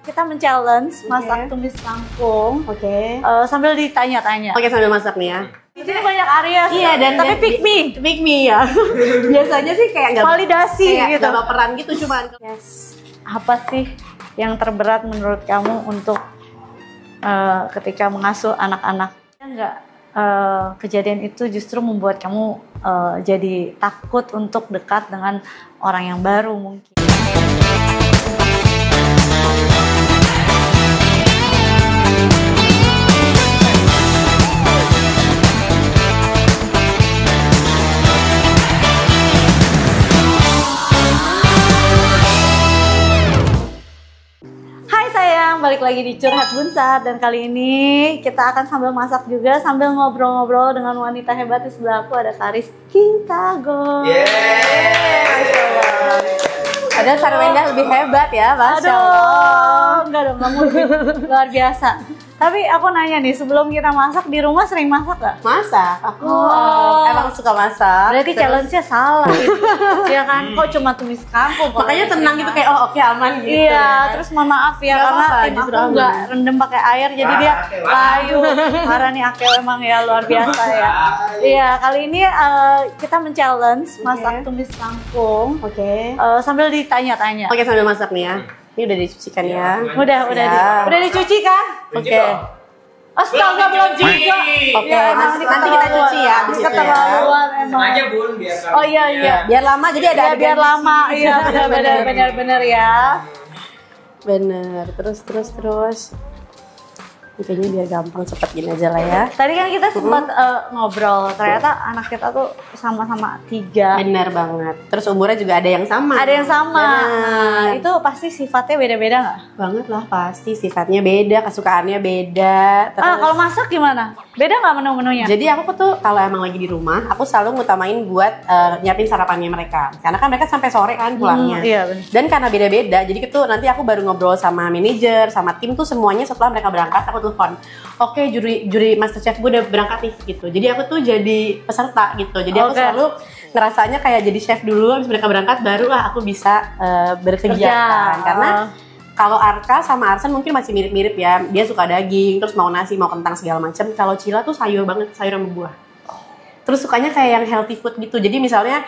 Kita men-challenge masak tumis kangkung. Sambil ditanya-tanya. Sambil masak nih ya. Di sini banyak Aries. Iya, tapi pick me ya. Biasanya sih kayak nggak validasi kayak gitu. Gak baperan gitu cuman. Apa sih yang terberat menurut kamu untuk ketika mengasuh anak-anak? Enggak, kejadian itu justru membuat kamu jadi takut untuk dekat dengan orang yang baru mungkin. Balik lagi di Curhat Bunsar, dan kali ini kita akan sambil masak juga sambil ngobrol-ngobrol dengan wanita hebat. Di sebelah aku ada Rizky Tagor. Ada Sarwenda lebih hebat ya, Masya Allah. Enggak dong, kamu luar biasa. Tapi aku nanya nih, sebelum kita masak di rumah sering masak gak? Masak, aku emang suka masak. Berarti challenge-nya salah gitu. Ya kan, kok cuma tumis kangkung. Makanya tenang gitu, kayak oke aman gitu. Iya, terus mohon maaf ya, karena tim aku nggak rendam pakai air, jadi dia layu. Parah nih Akel emang ya, luar biasa ya. Iya, kali ini kita men-challenge masak tumis kangkung. Sambil ditanya-tanya. Sambil masak nih ya. Ini udah dicucikan ya. Udah dicuci kan? Astaga, belum juga. Nanti kita cuci ya. Keterlaluan emang. Sengaja Bun, biar Oh iya. Biar lama, jadi ada biar lama. Iya, benar ya. Bener. Terus. Kayaknya biar gampang, cepet gini aja lah ya. Tadi kan kita sempat ngobrol, ternyata anak kita tuh sama-sama 3. Bener banget. Terus umurnya juga ada yang sama. Nah, itu pasti sifatnya beda-beda nggak? Banget lah, pasti sifatnya beda, kesukaannya beda. Terus... kalau masak gimana? Beda nggak menu-menunya? Jadi aku tuh kalau emang lagi di rumah, aku selalu ngutamain buat nyiapin sarapannya mereka. Karena kan mereka sampai sore kan pulangnya. Iya, bener. Dan karena beda-beda, jadi itu nanti aku baru ngobrol sama manajer, sama tim tuh semuanya setelah mereka berangkat, aku telepon. Oke, juri Masterchef gue udah berangkat nih gitu. Jadi aku tuh jadi peserta gitu. Jadi aku selalu ngerasanya kayak jadi chef dulu, habis mereka berangkat barulah aku bisa berkegiatan. Karena kalau Arka sama Arsen mungkin masih mirip-mirip ya. Dia suka daging, terus mau nasi, mau kentang segala macam. Kalau Cila tuh sayur banget, sayur sama buah. Terus sukanya kayak yang healthy food gitu. Jadi misalnya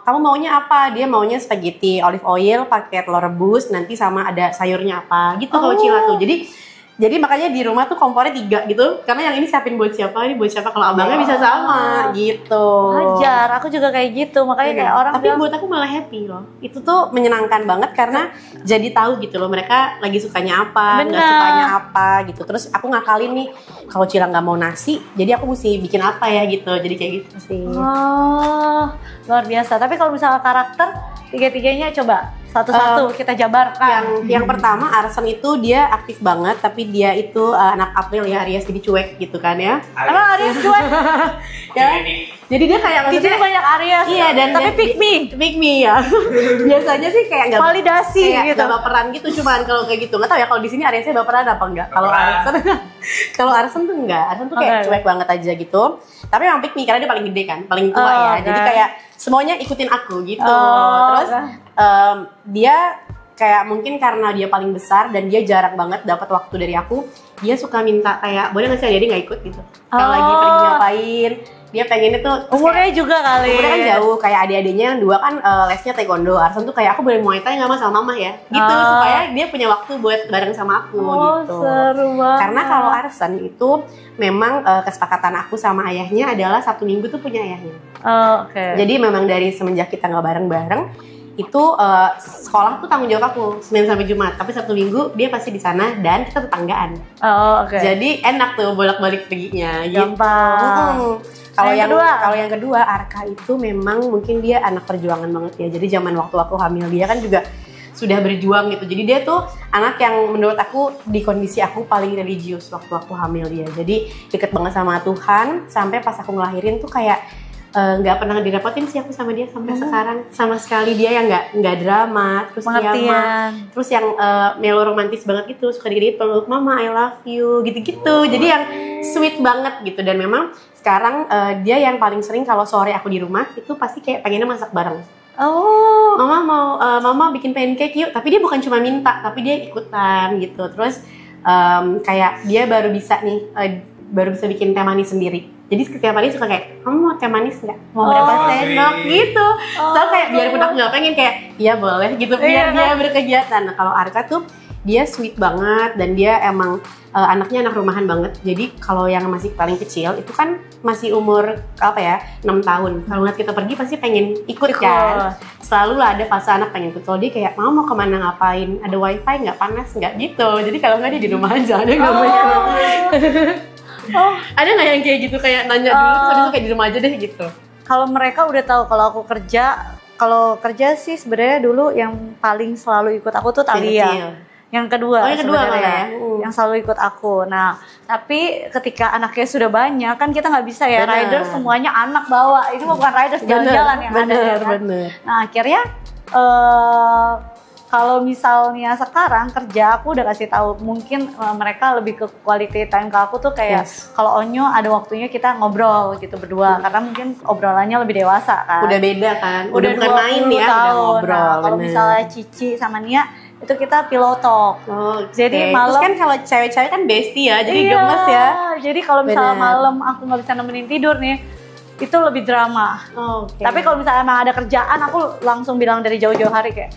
kamu maunya apa? Dia maunya spaghetti olive oil pakai telur rebus, nanti sama ada sayurnya apa gitu. Kalau Cila tuh. Jadi makanya di rumah tuh kompornya 3 gitu. Karena yang ini siapin buat siapa, ini buat siapa. Kalau abangnya bisa sama gitu. Wajar, aku juga kayak gitu. Makanya kayak orang tapi buat aku malah happy loh. Itu tuh menyenangkan banget karena jadi tahu gitu loh mereka lagi sukanya apa, nggak sukanya apa gitu. Terus aku ngakalin nih, kalau Cila nggak mau nasi, jadi aku mesti bikin apa ya gitu. Jadi kayak gitu sih. Luar biasa. Tapi kalau misalnya karakter, 3-tiganya coba satu-satu kita jabarkan. Yang pertama Arsen itu dia aktif banget, tapi dia itu anak April ya, Aries, jadi cuek gitu kan ya. Emang Aries cuek? Ya. Jadi dia kayak di sini banyak Aries. Iya, tapi pick me ya. Biasanya sih kayak nggak validasi kayak gitu. Gak baperan gitu, cuman kalau kayak gitu nggak tahu ya kalau di sini Ariesnya baperan apa enggak. Kalau Arsen tuh enggak. Arsen tuh kayak cuek banget aja gitu. Tapi emang pick me karena dia paling gede kan, paling tua ya. Jadi kayak semuanya ikutin aku gitu. Terus dia kayak mungkin karena dia paling besar dan dia jarang banget dapat waktu dari aku, dia suka minta kayak boleh nggak sih jadi nggak ikut gitu. Kalau lagi pergi ngapain, dia pengennya tuh umurnya juga kali. Umurnya kan jauh, kayak adik-adiknya yang 2 kan lesnya taekwondo. Arsen tuh kayak aku boleh Muay Thai nggak mas sama mama ya, gitu supaya dia punya waktu buat bareng sama aku gitu. Seru banget. Karena kalau Arsen itu memang kesepakatan aku sama ayahnya adalah Sabtu Minggu tuh punya ayahnya. Jadi memang dari semenjak kita nggak bareng-bareng itu sekolah tuh tanggung jawab aku Senin sampai Jumat, tapi Sabtu Minggu dia pasti di sana dan kita tetanggaan. Jadi enak tuh bolak-balik perginya. Gampang. Kalau yang kedua Arka itu memang mungkin dia anak perjuangan banget ya. Jadi zaman waktu aku hamil dia kan juga sudah berjuang gitu. Jadi dia tuh anak yang menurut aku di kondisi aku paling religius waktu aku hamil dia. Jadi deket banget sama Tuhan sampai pas aku ngelahirin tuh kayak nggak pernah direpotin sih aku sama dia sampai sekarang sama sekali. Dia yang nggak drama, terus pengertian, terus yang melo romantis banget gitu, suka dikit peluk mama I love you gitu-gitu. Jadi yang sweet banget gitu. Dan memang sekarang dia yang paling sering kalau sore aku di rumah itu pasti kayak pengennya masak bareng. Mama bikin pancake yuk, tapi dia bukan cuma minta, tapi dia ikutan gitu. Terus kayak dia baru bisa bikin teh manis sendiri. Jadi setiap hari suka kayak, kamu mau teh manis nggak? Mau berapa sendok gitu. So kayak biarpun aku nggak pengen kayak, iya boleh gitu, biar dia berkegiatan. Nah kalau Arka tuh dia sweet banget dan dia emang anaknya anak rumahan banget. Jadi kalau yang masih paling kecil itu kan masih umur 6 tahun. Kalau ngeliat kita pergi pasti pengen ikut kan. Selalu lah ada fase anak pengen ikut. Kalau dia kayak mau kemana ngapain, ada wifi nggak, panas nggak gitu. Jadi kalau nggak dia di rumah aja, dia nggak mau ikut. Ada nggak yang kayak gitu, kayak nanya dulu terus habis itu kayak di rumah aja deh gitu? Kalau mereka udah tahu kalau aku kerja, kalau kerja sih sebenarnya dulu yang paling selalu ikut aku tuh Talia. Yang kedua sebenarnya yang selalu ikut aku. Nah, tapi ketika anaknya sudah banyak kan kita nggak bisa ya rider semuanya anak bawa. Itu bukan rider jalan-jalan yang ada ya kan? Nah, akhirnya kalau misalnya sekarang kerja aku udah kasih tahu, mungkin mereka lebih ke quality time ke aku tuh kayak kalau Onyo ada waktunya kita ngobrol gitu berdua karena mungkin obrolannya lebih dewasa kan. Udah beda kan. Udah bukan main ya, udah ngobrol. Nah, kalau misalnya Cici sama Nia itu kita pillow talk. Jadi malam terus kan kalau cewek-cewek kan bestie ya, jadi gemes ya. Jadi kalau misalnya malam aku nggak bisa nemenin tidur nih, itu lebih drama. Tapi kalau misalnya emang ada kerjaan, aku langsung bilang dari jauh-jauh hari kayak,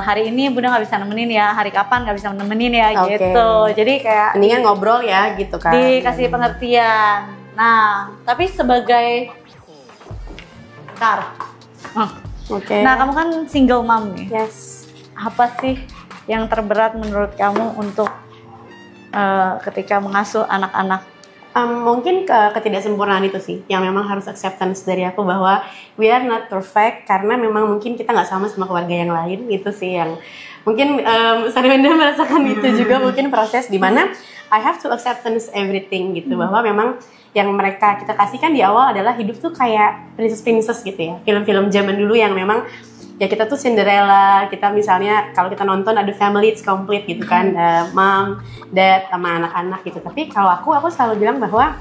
hari ini Bunda nggak bisa nemenin ya, hari kapan nggak bisa nemenin ya gitu. Jadi kayak mendingan ngobrol ya gitu kan. Dikasih pengertian. Nah, tapi sebagai nah kamu kan single mom nih. Apa sih yang terberat menurut kamu untuk ketika mengasuh anak-anak? Mungkin ketidaksempurnaan itu sih yang memang harus acceptance dari aku, bahwa we are not perfect karena memang mungkin kita nggak sama keluarga yang lain. Itu sih yang mungkin Sarwenda merasakan itu juga, mungkin proses dimana I have to acceptance everything gitu, bahwa memang yang mereka kita kasihkan di awal adalah hidup tuh kayak princess gitu ya, film-film zaman dulu yang memang ya kita tuh Cinderella, kita misalnya kalau kita nonton ada family it's complete gitu kan, mom, dad, sama anak-anak gitu. Tapi kalau aku selalu bilang bahwa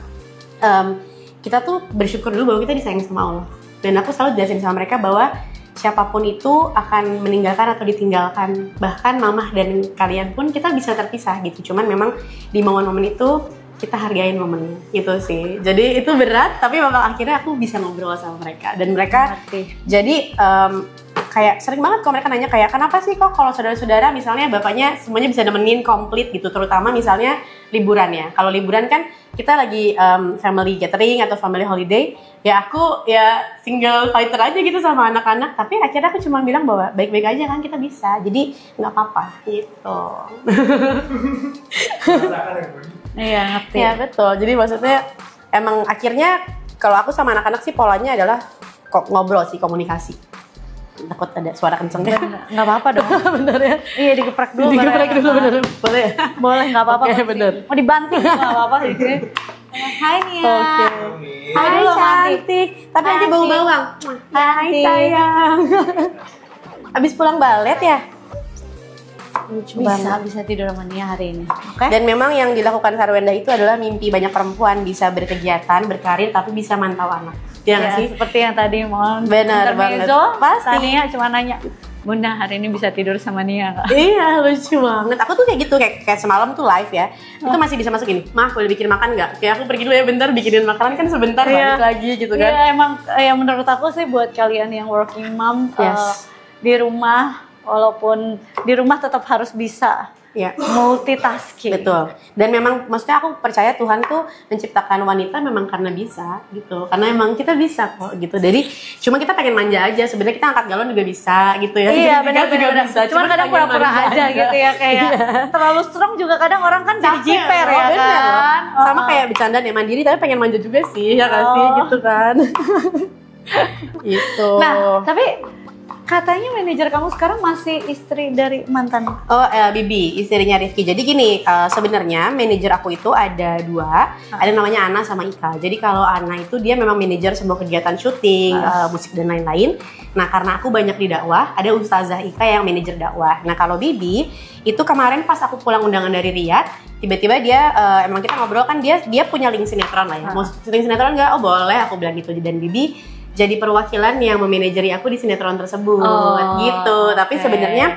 kita tuh bersyukur dulu bahwa kita disayang sama Allah. Dan aku selalu jelasin sama mereka bahwa siapapun itu akan meninggalkan atau ditinggalkan, bahkan mamah dan kalian pun kita bisa terpisah gitu. Cuman memang di momen-momen itu kita hargain momennya gitu sih. Jadi itu berat, tapi memang akhirnya aku bisa ngobrol sama mereka dan mereka jadi kayak sering banget kalau mereka nanya kayak kenapa sih kok kalau saudara-saudara misalnya bapaknya semuanya bisa nemenin komplit gitu, terutama misalnya liburan ya. Kalau liburan kan kita lagi family gathering atau family holiday, ya aku ya single fighter aja gitu sama anak-anak, tapi akhirnya aku cuma bilang bahwa baik-baik aja kan, kita bisa, jadi nggak apa-apa gitu. Iya, ngerti. Ya betul, jadi maksudnya emang akhirnya kalau aku sama anak-anak sih polanya adalah ngobrol sih, komunikasi. Takut ada suara kenceng ya. Nggak apa-apa dong. Bener ya? Iya, digeprek dulu. Digeprek dulu bener. Boleh ya? Boleh, nggak apa-apa. Oke, bener. Mau dibanting nggak apa-apa gitu. Hai Nia. Hai dulu, cantik. Tapi nanti bau bawang. Hai sayang. Abis pulang balet ya? Bisa tidur sama Nia hari ini. Dan memang yang dilakukan Sarwenda itu adalah mimpi banyak perempuan, bisa berkegiatan, berkarir, tapi bisa mantau anak. Ya sih? Seperti yang tadi mau benar banget. Pasti Nia cuma nanya, Bunda hari ini bisa tidur sama Nia gak? Iya, lucu banget. Aku tuh kayak gitu, kayak semalam tuh live ya. Itu masih bisa masuk ini. Mah, boleh bikin makan nggak? Kayak aku pergi dulu ya bentar bikinin makanan, kan sebentar balik lagi gitu kan. Iya, emang yang menurut aku sih buat kalian yang working mom di rumah, walaupun di rumah tetap harus bisa multitasking. Betul. Dan memang maksudnya aku percaya Tuhan tuh menciptakan wanita memang karena bisa gitu. Karena emang kita bisa kok gitu. Jadi cuma kita pengen manja aja. Sebenarnya kita angkat galon juga bisa gitu ya. Iya, benar juga bisa. Cuma kadang pura-pura aja gitu ya, kayak terlalu strong juga kadang orang kan jadi jiper ya kan. Sama kayak bercandaan ya, mandiri tapi pengen manja juga sih, ya kan sih gitu kan. Gitu. Nah, tapi katanya manajer kamu sekarang masih istri dari mantan. Bibi, istrinya Rifki. Jadi gini, sebenarnya manajer aku itu ada dua, ada namanya Ana sama Ika. Jadi kalau Ana itu dia memang manajer semua kegiatan syuting, musik dan lain-lain. Nah karena aku banyak di dakwah, ada Ustazah Ika yang manajer dakwah. Nah kalau Bibi itu kemarin pas aku pulang undangan dari Riyadh, tiba-tiba dia emang kita ngobrol kan, dia punya link sinetron lah ya. Mau syuting sinetron nggak? Oh boleh, aku bilang gitu. Dan Bibi jadi perwakilan yang memanajeri aku di sinetron tersebut gitu. Tapi sebenarnya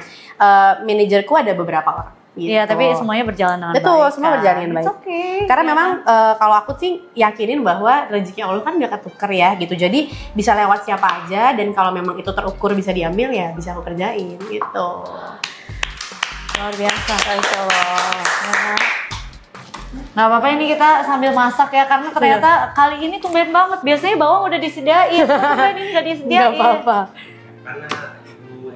manajerku ada beberapa orang. Gitu. Iya, tapi semuanya berjalan dengan betul, baik. semua berjalan dengan baik. Karena memang kalau aku sih yakinin bahwa rezeki Allah kan gak ketuker ya gitu. Jadi bisa lewat siapa aja, dan kalau memang itu terukur bisa diambil ya bisa aku kerjain gitu. Luar biasa. Insya Allah. Ya. Nggak apa-apa, ini kita sambil masak ya, karena ternyata kali ini tumben banget. Biasanya bawang udah disediain, tumben ini nggak disediain. Nggak apa-apa. Karena ibu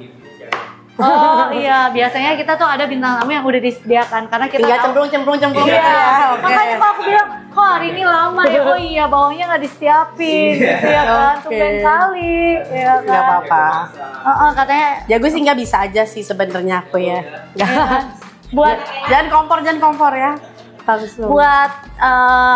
Oh iya, biasanya kita tuh ada bintang tamu yang udah disediakan karena kita tinggal cemplung gitu Iya. ya. Oke. Makanya kalau aku bilang, kok hari ini lama ya? Oh iya, bawangnya nggak disiapin, gitu ya kan? Tumben kali, ya kan? Nggak apa-apa. Katanya Ya gue sih nggak bisa aja sih sebenarnya aku ya. buat Jangan kompor ya. Bagus loh. buat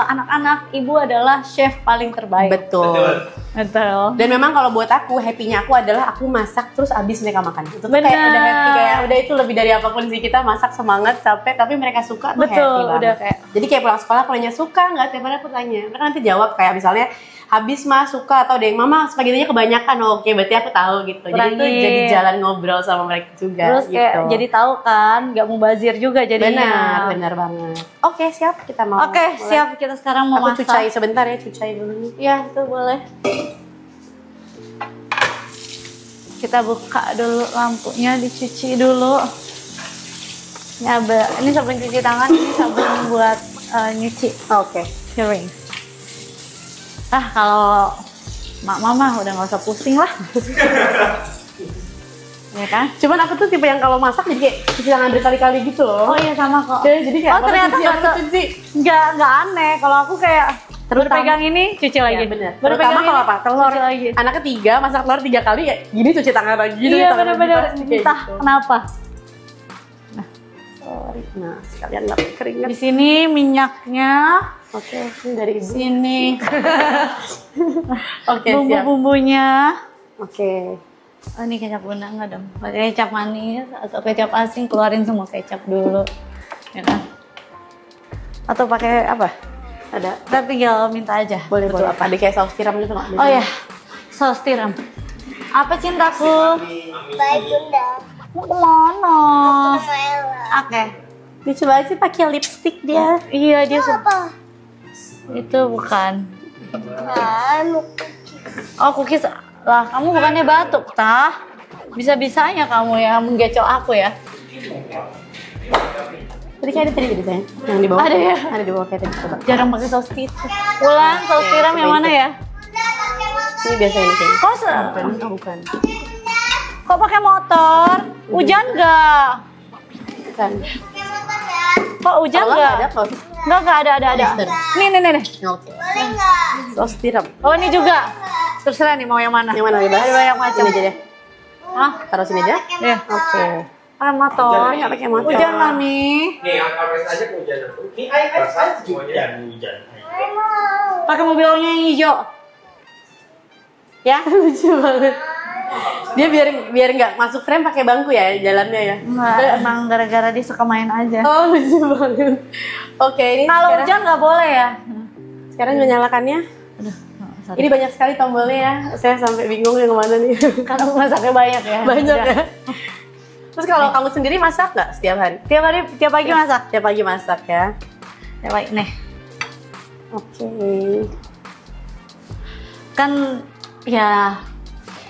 anak-anak, ibu adalah chef paling terbaik. Betul. Betul. Dan memang kalau buat aku, happy-nya aku adalah aku masak terus abis mereka makan. Itu tuh Bener. kayak udah happy, kayak udah itu lebih dari apapun sih. Kita masak semangat, capek, tapi mereka suka tuh Betul, happy banget. udah kayak. Jadi kayak pulang sekolah, kalau suka nggak, tiap hari aku tanya. Mereka nanti jawab kayak misalnya, habis mas suka, atau ada yang mama spaghettinya kebanyakan. Oke, berarti aku tahu gitu. Jadi itu Kurangin. jadi jalan ngobrol sama mereka juga. Terus gitu. kayak jadi tahu kan, nggak mubazir juga jadinya. Benar banget. Oke, siap, kita mau. Oke, mulai. siap, kita sekarang mau Aku masak. cucai sebentar ya, cucai dulu nih. Ya, itu boleh. Kita buka dulu lampunya, dicuci dulu. Ini sabun cuci tangan, ini sabun buat nyuci Oke. piring. Kalau mama udah nggak usah pusing lah. Ya kan? Cuman aku tuh tipe yang kalau masak jadi kayak cuci tangan berkali-kali gitu loh. Oh iya, sama kok. Jadi kayak apa ternyata cuci, apa cuci. nggak aneh. Kalau aku kayak baru pegang ini cuci lagi. Iya bener. Baru Terutama pegang kalau ini, apa? Telur. cuci lagi. Anak ketiga masak telur 3 kali ya gini cuci tangan lagi. cuci Iya tangan lagi, bener-bener. pasti kayak Entah gitu. kenapa. Nah sekalian nggak keringet. Di sini minyaknya, Oke, ini dari ibu. sini Oke siap. bumbu-bumbunya. Oke. Oh, ini kecap guna nggak dong? Pakai kecap manis atau kecap asin, keluarin semua kecap dulu, ya kan? Atau pakai apa? Ada. Kita tinggal minta aja. Boleh Betul boleh. Ada kayak saus tiram gitu nggak? Oh ya, saus tiram. Apa cintaku? Baik bunda. Mau kemana? Sama Ella. Oke. Dia coba sih pakai lipstick dia. Iya dia Apa? itu bukan. Anu. Oh cookies lah, kamu bukannya batuk tah? Bisa-bisanya kamu yang menggecok aku ya? Tadi kayak ada tadi gitu sayang. Yang di bawah. Ada ya? Ada di bawah kayak tadi coba. Jarang pakai saus tiram. Wulan, saus tiram yang mana ya? Ini biasa ini kayaknya. Kok Bukan. Oh, bukan. kok pakai motor? Hujan nggak? Bukan. Kok hujan Kalau nggak? nggak ada kok. Nggak ada. Mister. Nih. Oke. Boleh nggak? Saus tiram. Oh ini juga. Terserah nih mau yang mana? Yang mana bebas? Ada banyak macam. Sini aja deh. Hah? Taruh sini aja. Iya. Oke. Pakai motor. Nggak pakai motor. Hujan mami. Nih, angkat aja kehujanan tuh. Nih, air semuanya. Hujan. Pakai mobilnya yang hijau. Ya? Lucu banget. Dia biar nggak masuk frame pakai bangku ya jalannya ya. Enggak, emang gara-gara dia suka main aja. Oh lucu banget. Oke ini Kalau sekarang, hujan nggak boleh ya? sekarang menyalakannya. Aduh, sorry. Ini banyak sekali tombolnya ya. Saya sampai bingung yang kemana nih. Karena masaknya banyak ya. Banyak Udah. ya. Terus kalau kamu sendiri masak nggak setiap hari? Tiap pagi masak. Tiap pagi masak ya. Tiap pagi. Nih, Oke. kan ya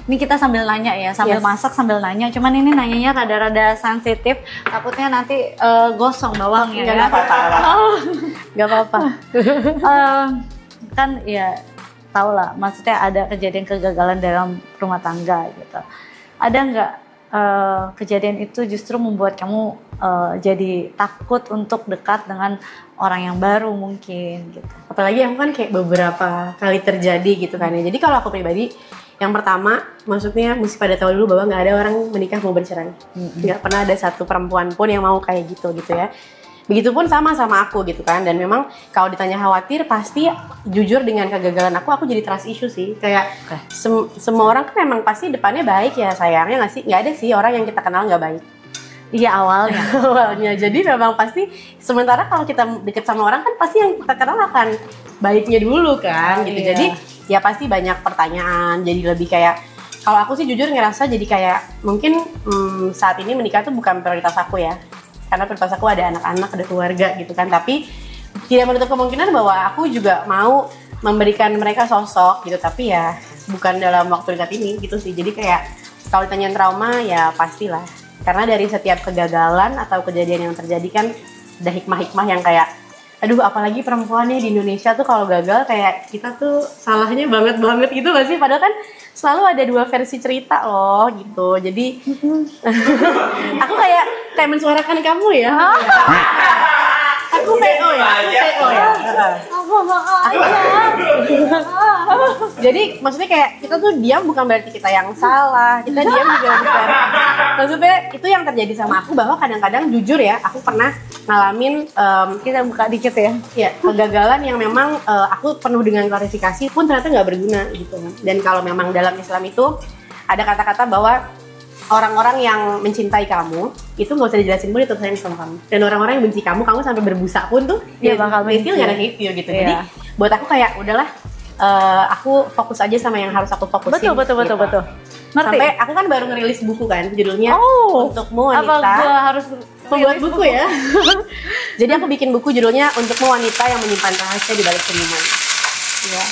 ini kita sambil nanya ya, sambil Yes. masak sambil nanya. Cuman ini nanyanya rada-rada sensitif. Takutnya nanti gosong bawangnya Nggak ya. apa-apa. Nggak apa-apa. Kan ya tau lah, maksudnya ada kejadian kegagalan dalam rumah tangga gitu. Ada nggak kejadian itu justru membuat kamu jadi takut untuk dekat dengan orang yang baru mungkin gitu? Apalagi aku kan kayak beberapa kali terjadi gitu kan ya. Jadi kalau aku pribadi, yang pertama, maksudnya mesti pada tahu dulu bahwa nggak ada orang menikah mau bercerai. Nggak pernah ada satu perempuan pun yang mau kayak gitu ya. Begitupun sama aku gitu kan. Dan memang kalau ditanya khawatir, pasti jujur dengan kegagalan aku jadi trust issue sih. Kayak semua orang kan memang pasti depannya baik ya sayangnya nggak sih? Nggak ada sih orang yang kita kenal nggak baik. Iya awalnya. Awalnya. Jadi memang pasti sementara kalau kita deket sama orang kan pasti yang kita kenal akan baiknya dulu kan gitu. Iya. Jadi ya pasti banyak pertanyaan. Jadi lebih kayak, kalau aku sih jujur ngerasa jadi kayak mungkin saat ini menikah tuh bukan prioritas aku ya, karena prioritas aku ada anak-anak, ada keluarga gitu kan. Tapi tidak menutup kemungkinan bahwa aku juga mau memberikan mereka sosok gitu, tapi ya bukan dalam waktu dekat ini gitu sih. Jadi kayak kalau ditanya trauma ya pastilah, karena dari setiap kegagalan atau kejadian yang terjadi kan ada hikmah-hikmah yang kayak, aduh apalagi perempuan nih di Indonesia tuh kalau gagal kayak kita tuh salahnya banget gitu gak sih? Padahal kan selalu ada dua versi cerita loh gitu. Jadi aku kayak mensuarakan kamu ya. Aku PO ya. Jadi maksudnya kayak kita tuh diam bukan berarti kita yang salah, kita diam juga bukan. Maksudnya itu yang terjadi sama aku, bahwa kadang-kadang jujur ya, aku pernah ngalamin Kita buka dikit ya. ya kegagalan yang memang aku penuh dengan klarifikasi pun ternyata nggak berguna gitu. Dan kalau memang dalam Islam itu ada kata-kata bahwa orang-orang yang mencintai kamu itu nggak usah dijelasin pun itu sayang sama kamu. Dan orang-orang yang benci kamu sampai berbusa pun tuh Dia bakal benci. still gonna hate you gitu. Iya. Jadi buat aku kayak udahlah, aku fokus aja sama yang harus aku fokusin. Betul. gitu. Ngerti? Sampai aku kan baru ngerilis buku kan, judulnya Untukmu Apa Wanita. gua harus Membuat buku ya. Jadi aku bikin buku judulnya Untukmu Wanita yang Menyimpan Rahasia di Balik Senyuman. Iya.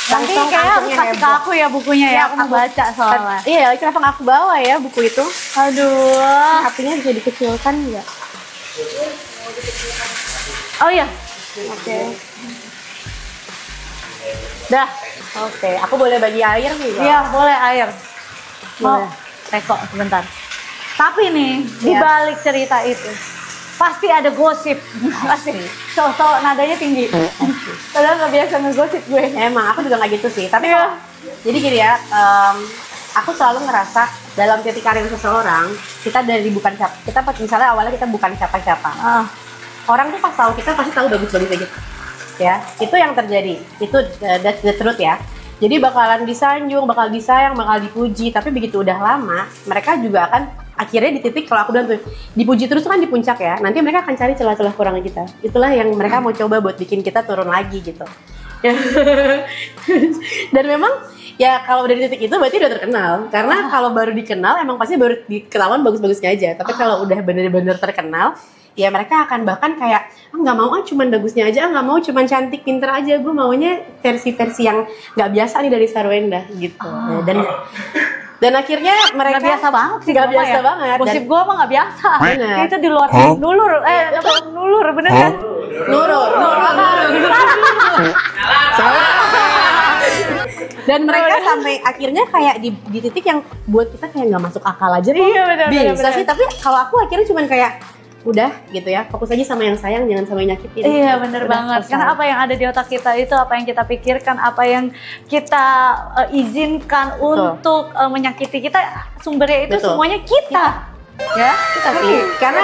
Nanti Langsung kayak harus kantornya kasih ke heboh. aku ya bukunya ya. Aku mau baca soalnya. Iya, kenapa nggak aku bawa ya buku itu? Aduh. HP-nya bisa dikecilkan nggak? Oh iya. Oke. Dah. Oke, aku boleh bagi air nih? Iya, boleh air. Mau Boleh. teko sebentar. Tapi nih, di Iya. balik cerita itu pasti ada gosip. Pasti. So nadanya tinggi. Padahal nggak biasa ngegosip gue. Emang aku juga nggak gitu sih. Tapi Iya. jadi gini ya, aku selalu ngerasa dalam titik karir seseorang, kita dari bukan siapa, kita misalnya awalnya kita bukan siapa-siapa. Orang tuh pas tahu kita pasti tahu bagus-bagus aja. Ya, itu yang terjadi. Itu that's the truth ya. Jadi bakalan disanjung, bakal disayang, bakal dipuji. Tapi begitu udah lama, mereka juga akan akhirnya di titik, kalau aku bilang tuh, dipuji terus kan di puncak ya. Nanti mereka akan cari celah-celah kurangnya kita. Itulah yang mereka mau coba buat bikin kita turun lagi gitu. Dan memang ya kalau dari titik itu berarti udah terkenal. Karena kalau baru dikenal emang pasti baru ketahuan bagus-bagusnya aja. Tapi kalau udah bener-bener terkenal, ya mereka akan bahkan kayak nggak mau cuman bagusnya aja, nggak mau cuman cantik pinter aja, gue maunya versi-versi yang nggak biasa nih dari Sarwenda gitu. Dan akhirnya mereka Nggak biasa banget sih. nggak gua mah biasa ya. banget. Gosip gue mah nggak biasa. Bener. Itu di luar dulur. Dulur bener kan? Nurul. Dan mereka sampai akhirnya kayak di titik yang buat kita kayak nggak masuk akal aja. Iya, benar, Bisa benar. sih, tapi kalau aku akhirnya cuman kayak udah gitu ya, fokus aja sama yang sayang, jangan sama yang nyakitin. Iya bener Udah, banget. selesai. Karena apa yang ada di otak kita itu apa yang kita pikirkan, apa yang kita izinkan untuk menyakiti kita, sumbernya itu Betul. semuanya kita. Ya, Kita sih. Karena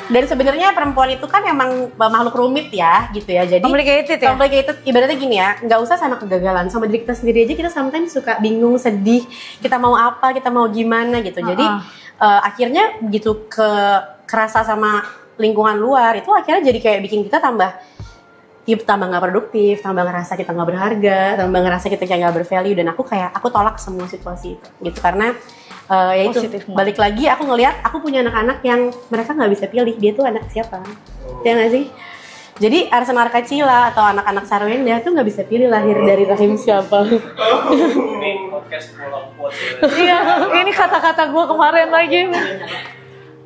dan sebenarnya perempuan itu kan emang makhluk rumit ya gitu ya. Jadi Complicated ya? complicated, ibaratnya gini ya, nggak usah sama kegagalan, sama diri kita sendiri aja kita sometimes suka bingung, sedih, kita mau apa, kita mau gimana gitu. Jadi akhirnya begitu kerasa sama lingkungan luar itu akhirnya jadi kayak bikin kita tambah nggak produktif, tambah ngerasa kita nggak berharga, tambah ngerasa kita kayak nggak bervalue. Dan aku tolak semua situasi itu gitu, karena ya itu Positif banget. balik lagi aku ngelihat aku punya anak-anak yang mereka nggak bisa pilih dia tuh anak siapa, ya nggak sih? Jadi Arsen Arkacila atau anak-anak Sarwenda tuh nggak bisa pilih lahir dari rahim siapa. Ini podcast full of quotes. Iya, ini kata-kata gue kemarin lagi.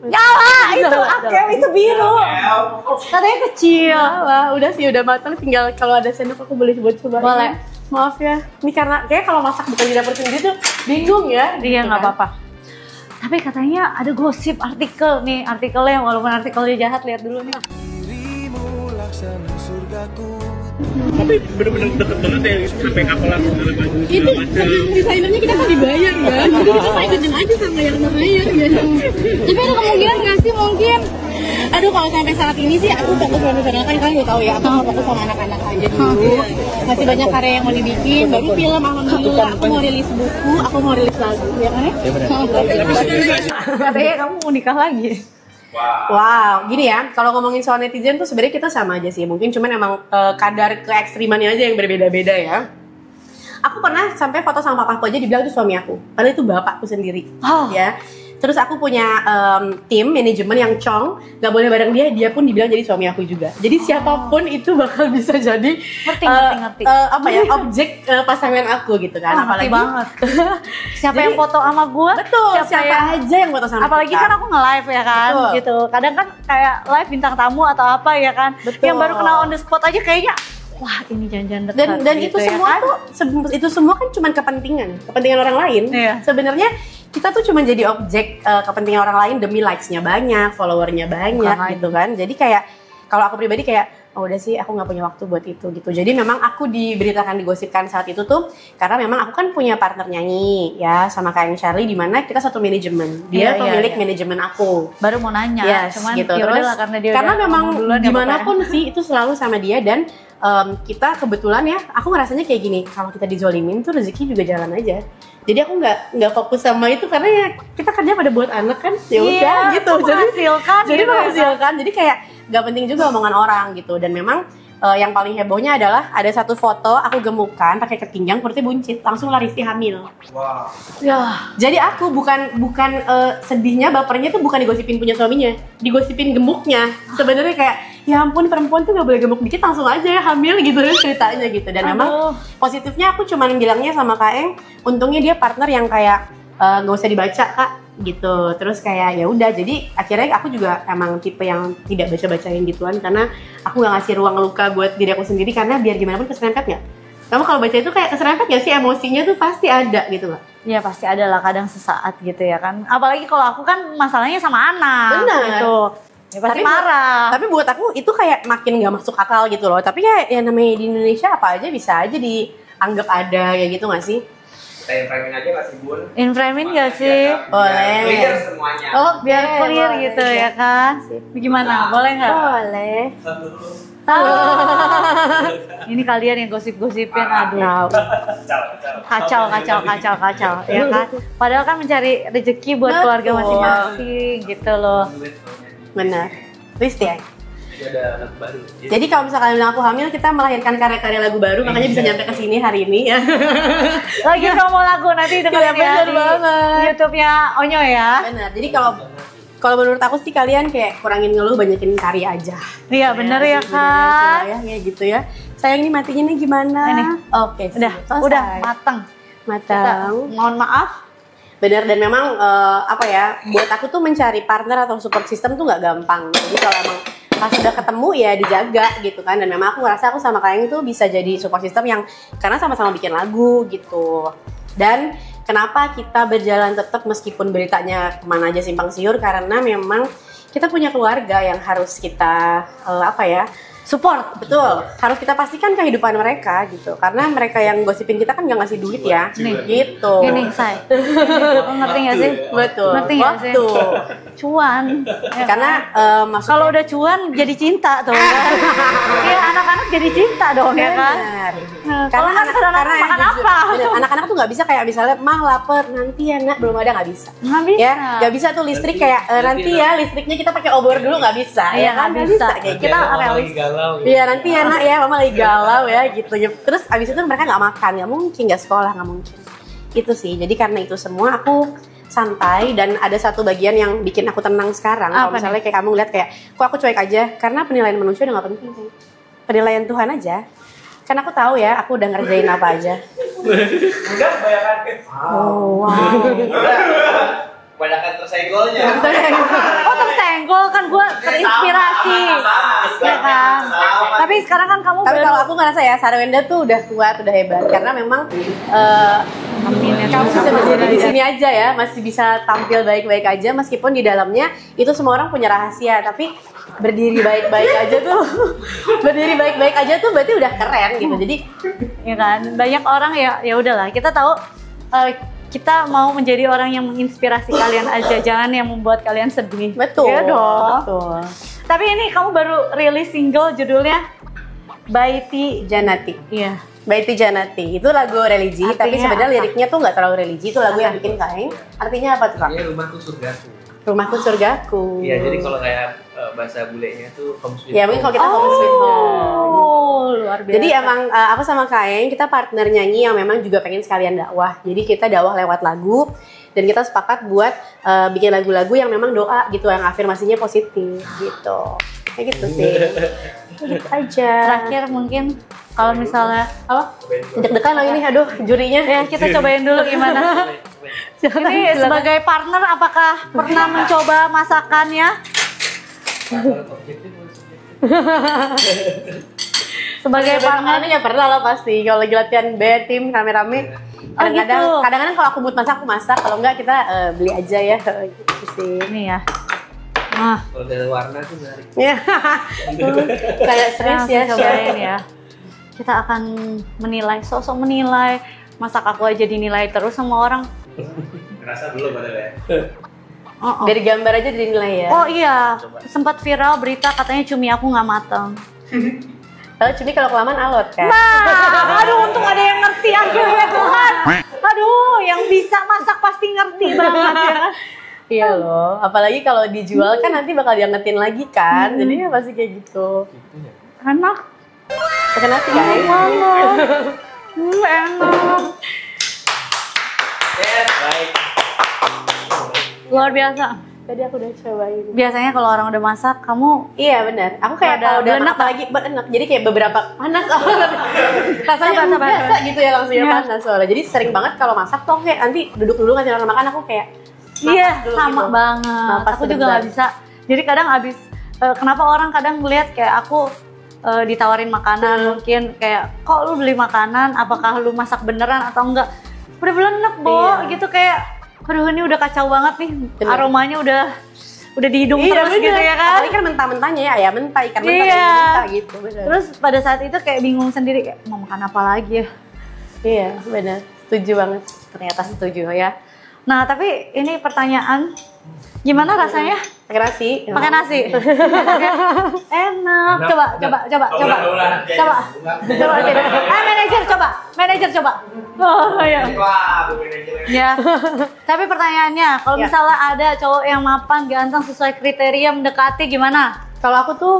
Nyala itu akel itu biru. Katanya kecil. Lah, udah sih udah matang, tinggal kalau ada sendok aku boleh coba. Boleh. Maaf ya. Ini karena kayak kalau masak bukan di dapur sendiri tuh bingung ya. Iya gitu nggak kan. apa-apa. Tapi katanya ada gosip artikel nih, artikelnya walaupun artikelnya jahat, lihat dulu nih. Dirimu laksana surgaku. Tapi bener-bener deket banget ya sampai kapelan segala macam. Itu desainernya kita kan dibayar kan. Jadi kita mau ikutin aja sama yang bayar gitu. Tapi ada kemungkinan nggak sih mungkin, aduh kalau sampai saat ini sih aku fokus profesional kan kalian udah tahu ya, aku mau fokus sama anak-anak aja dulu. Masih banyak karya yang mau dibikin, baru film alhamdulillah, aku mau rilis buku, aku mau rilis lagu, ya kan ya? Katanya kamu mau nikah lagi. Wow, gini ya, kalau ngomongin soal netizen tuh sebenarnya kita sama aja sih. Mungkin cuman emang kadar keekstrimannya aja yang berbeda-beda ya. Aku pernah sampai foto sama papaku aja dibilang itu suami aku, padahal itu bapakku sendiri. Ya. Terus aku punya tim manajemen yang cong, nggak boleh bareng dia pun dibilang jadi suami aku juga. Jadi siapapun itu bakal bisa jadi ngerti. apa ya, objek pasangan aku gitu kan. Apalagi banget. Siapa yang foto sama gua? Betul. Siapa aja yang foto sama apalagi kita. kan aku nge-live ya kan, Betul. gitu. Kadang kan kayak live bintang tamu atau apa ya kan. Betul. Yang baru kenal on the spot aja kayaknya, wah ini janjian dekat. Dan gitu itu ya semua kan? tuh itu semua kan cuma kepentingan orang lain. Iya. Sebenarnya kita tuh cuma jadi objek kepentingan orang lain demi likes-nya banyak, followernya banyak Bukan gitu kan. Jadi kayak kalau aku pribadi kayak oh udah sih aku nggak punya waktu buat itu gitu. Jadi memang aku diberitakan, digosipkan saat itu tuh karena memang aku kan punya partner nyanyi ya sama kayak Charlie, di mana kita satu manajemen. Dia pemilik manajemen aku. Baru mau nanya, Yes, cuman gitu. ya Terus udahlah, karena dia karena udah memang ngomong duluan ya, dimanapun sih itu selalu sama dia. Dan kita kebetulan ya, aku ngerasanya kayak gini, kalau kita dizolimin tuh rezeki juga jalan aja. Jadi aku nggak fokus sama itu karena ya kita kerja pada buat anak kan, ya udah gitu. Menghasilkan Jadi gitu ya kan? menghasilkan. Jadi kayak nggak penting juga omongan orang gitu. Dan memang yang paling hebohnya adalah ada satu foto aku gemukan pakai ketinjang perutnya buncit, langsung Laristi hamil. Wow. Ya, Jadi aku bukan sedihnya, bapernya tuh bukan digosipin punya suaminya, digosipin gemuknya. Sebenarnya kayak ya ampun, perempuan tuh gak boleh gemuk dikit langsung aja ya hamil gitu ceritanya gitu. Dan memang positifnya aku cuman bilangnya sama Kak Eng, untungnya dia partner yang kayak nggak usah dibaca Kak gitu. Terus kayak ya udah, jadi akhirnya aku juga emang tipe yang tidak baca-bacain gituan karena aku nggak ngasih ruang luka buat diri aku sendiri, karena biar gimana pun keserempet nggak. Kamu kalau baca itu kayak keserempet nggak sih, emosinya tuh pasti ada gitu loh. ya pasti ada lah kadang sesaat gitu ya kan. Apalagi kalau aku kan masalahnya sama anak. Benar. Gitu. Ya pasti marah. Tapi buat aku itu kayak makin nggak masuk akal gitu loh. Tapi ya namanya di Indonesia apa aja bisa aja dianggap ada kayak gitu nggak sih? Kita inframin aja nggak sih Bun? Inframin nggak sih? Boleh. Clear semuanya. Oh, Biar clear boleh. gitu ya kan. Gimana? Boleh nggak? Boleh. Ini kalian yang gosip-gosipin, aduh. Nah, Kacau ya kan. Padahal kan mencari rezeki buat Betul. keluarga masing-masing gitu loh. benar. Risti ya. Ada anak baru. Jadi kalau misalkan bilang aku hamil, kita melahirkan karya-karya lagu baru, makanya bisa nyampe ke sini hari ini ya. Lagi promo lagu nanti dengerin ya bener di banget. YouTube-nya Onyo ya. Benar. Jadi kalau menurut aku sih kalian kayak kurangin ngeluh, banyakin karya aja. Iya bener ya Sebenarnya kan. ya gitu ya. Sayang ini matinya nih gimana? Ini. Oke, Udah selesai. matang. Matang. Mohon maaf. Benar, dan memang apa ya, buat aku tuh mencari partner atau support system tuh nggak gampang. Jadi kalau emang pas udah ketemu ya dijaga gitu kan. Dan memang aku ngerasa aku sama Kayang itu bisa jadi support system yang karena sama-sama bikin lagu gitu. Dan kenapa kita berjalan tetap meskipun beritanya kemana aja simpang siur, karena memang kita punya keluarga yang harus kita apa ya, Support. betul, harus kita pastikan kehidupan mereka gitu, karena mereka yang gosipin kita kan nggak ngasih duit ya. Nih. Gitu. Gini say. Ngerti nggak sih? Betul. Ngerti nggak sih? Waktu. Cuan. Ya Karena kan? maksudnya kalau udah cuan jadi cinta tuh kan. Iya anak-anak jadi cinta dong ya kan. benar. Nah, Karena kalau anak-anak makan apa? Bener, anak-anak tuh nggak bisa kayak misalnya mah lapar nanti ya nak, belum ada, nggak bisa. Nggak bisa. Ya, nggak bisa tuh listrik kayak nanti ya listriknya kita pakai obor dulu, nggak bisa. Iya, Ya kan, nggak nggak bisa. kayak Kita gitu. realis. galau. Iya nanti ya nak ya, mama lagi galau ya gitu. Terus abis itu mereka nggak makan, nggak mungkin, nggak sekolah, nggak mungkin. Itu sih. Jadi karena itu semua aku santai, dan ada satu bagian yang bikin aku tenang sekarang. Kalau Apa misalnya kayak kamu ngeliat kayak, kok aku cuek aja, karena penilaian manusia udah nggak penting. Penilaian Tuhan aja. Karena aku tahu ya, aku udah ngerjain apa aja. Udah kebanyakan. Oh, wow. Kebanyakan tersenggolnya. Oh tersenggol kan, gue terinspirasi. Ya kan. Tapi sekarang kan kamu Tapi baru. kalau aku ngerasa ya, Sarwenda tuh udah kuat, udah hebat. Karena memang kamu bisa berdiri di sini aja ya, masih bisa tampil baik-baik aja, meskipun di dalamnya itu semua orang punya rahasia. Tapi berdiri baik-baik aja tuh, berdiri baik-baik aja tuh berarti udah keren gitu. Jadi Ya kan, banyak orang ya udahlah. Kita tahu kita mau menjadi orang yang menginspirasi kalian aja, jangan yang membuat kalian sedih. betul. Ya dong. Betul. Tapi ini kamu baru rilis single judulnya Baiti. Janati. Iya. Baiti Janati itu lagu religi, tapi Artinya sebenarnya apa? liriknya tuh nggak terlalu religi. Itu lagu yang bikin Kaeng. Artinya apa tuh Kak? Ini rumah tuh surgaku. Rumahku surgaku. Iya, jadi kalau kayak bahasa bulenya tuh home sweet Ya mungkin kalau home. kita home sweet home. Oh, luar biasa. Jadi emang aku sama Kak Ayeng kita partner nyanyi yang memang juga pengen sekalian dakwah. Jadi kita dakwah lewat lagu dan kita sepakat buat bikin lagu-lagu yang memang doa gitu, yang afirmasinya positif gitu. Kayak gitu sih. Gitu aja. Terakhir mungkin kalau misalnya Deg-degan loh ini, aduh jurinya. ya kita cobain dulu gimana. Ini sebagai partner apakah pernah mencoba masakannya? Sebagai partner Partnernya ya pernah lah pasti. Kalau lagi latihan band, tim, rame-rame. Kadang-kadang, gitu. kadang-kadang kalau aku mood masak, aku masak. Kalau enggak kita beli aja ya. Gitu sih. ini ya. Nah, Kalau dari warna tuh menarik. Ya. Kayak serius ya, langsung cobain ya. Kita akan menilai, sosok menilai. Masak aku aja dinilai terus sama orang. Ngerasa belum ada ya. Oh, Dari gambar aja dinilai ya. oh iya, sempat viral berita katanya cumi aku nggak matang. Kalau cumi kalau kelamaan alot kan. Nah, aduh untung ada yang ngerti akhirnya Tuhan. Aduh, yang bisa masak pasti ngerti banget ya. Iya loh. Apalagi kalau dijual kan nanti bakal diangetin lagi kan. Jadi ya pasti kayak gitu. Enak Pakai nasi kan? banget. Enak. Yes, baik. Luar biasa. Tadi aku udah cobain. Biasanya kalau orang udah masak, kamu Iya benar. Aku kayak Ada kalau udah enak apalagi enak. Jadi kayak beberapa panas. Rasanya Sabar. biasa gitu ya langsung Iya. panas soalnya. Jadi sering banget kalau masak tuh kayak nanti duduk dulu ngasih orang makan aku kayak iya dulu sama gitu. banget. Napas Aku juga sebentar. nggak bisa. Jadi kadang abis kenapa orang kadang ngeliat kayak aku ditawarin makanan mungkin kayak kok lu beli makanan, apakah lu masak beneran atau enggak? Udah belenek Bo, Iya. gitu kayak aduh ini udah kacau banget nih. Bener. Aromanya udah di hidung Iya, terus gitu bener. ya kan. Apalagi kan mentah-mentahnya ya, ayam mentah, ikan mentah, Iya. daging mentah gitu. Bener. Terus pada saat itu kayak bingung sendiri kayak mau makan apa lagi ya. Iya, benar. Setuju banget. Ternyata setuju ya. Nah tapi ini pertanyaan, gimana rasanya Pakai nasi. pakai nasi? Enak. Coba. Manajer coba. Oh ya. Wah, bukan aja. Ya. Tapi pertanyaannya, kalau Ya. misalnya ada cowok yang mapan, ganteng, sesuai kriteria mendekati gimana? Kalau aku tuh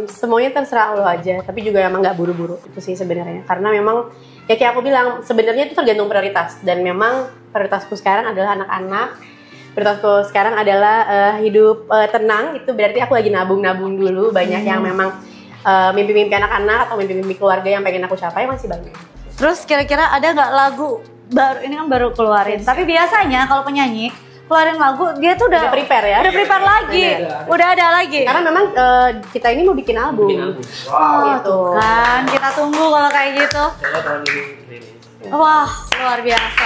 semuanya terserah Allah aja, tapi juga emang nggak buru-buru itu sih sebenarnya. Karena memang ya kayak aku bilang sebenarnya itu tergantung prioritas dan memang prioritasku sekarang adalah anak-anak. Prioritasku sekarang adalah hidup tenang. Itu berarti aku lagi nabung-nabung dulu. Banyak yang memang mimpi-mimpi anak-anak atau mimpi-mimpi keluarga yang pengen aku capai masih banyak. Terus kira-kira ada nggak lagu baru, ini kan baru keluarin, tapi biasanya kalau penyanyi keluarin lagu dia tuh udah Udah prepare ya? udah prepare lagi, udah ada lagi. Karena memang kita ini mau bikin album. Oh, Gitu. tuh kan, kita tunggu kalau kayak gitu. Coba tahun ini rilis. Wah, luar biasa.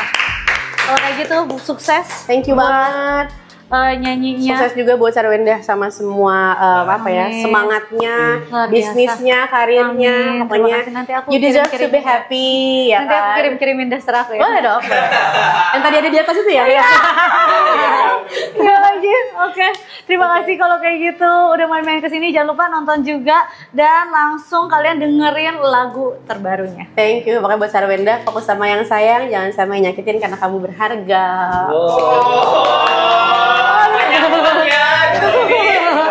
Kalau kayak gitu sukses Thank you banget. nyanyinya. Sukses juga buat Sarwenda sama semua Amin. semangatnya, Luar biasa. bisnisnya, karirnya, Amin. pokoknya Terima kasih. Nanti aku you deserve to kirim-kirim be happy ya Nanti aku kan? kirim-kirimin daster aku ya. Boleh dong. Yang tadi ada di atas itu ya? Ya lagi, oke. Terima kasih kalau kayak gitu udah main-main kesini. Jangan lupa nonton juga dan langsung kalian dengerin lagu terbarunya. Thank you, pokoknya buat Sarwenda fokus sama yang sayang, jangan sampai nyakitin karena kamu berharga.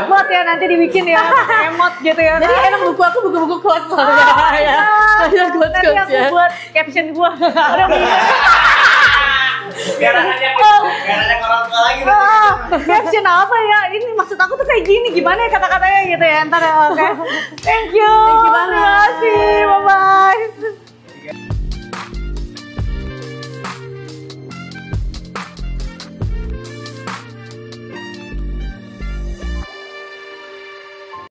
Buat ya nanti dibikin ya emot gitu ya. Jadi enak buku aku buku-buku quotes soalnya. Ya. Ada Nanti quotes-quotes aku ya. buat caption gua. Udah punya. Biar anaknya orang tua lagi. Caption apa ya? Ini maksud aku tuh kayak gini, gimana ya kata-katanya gitu ya. Ntar ya, oke. Thank you. Thank you banget. Terima kasih. Bye bye.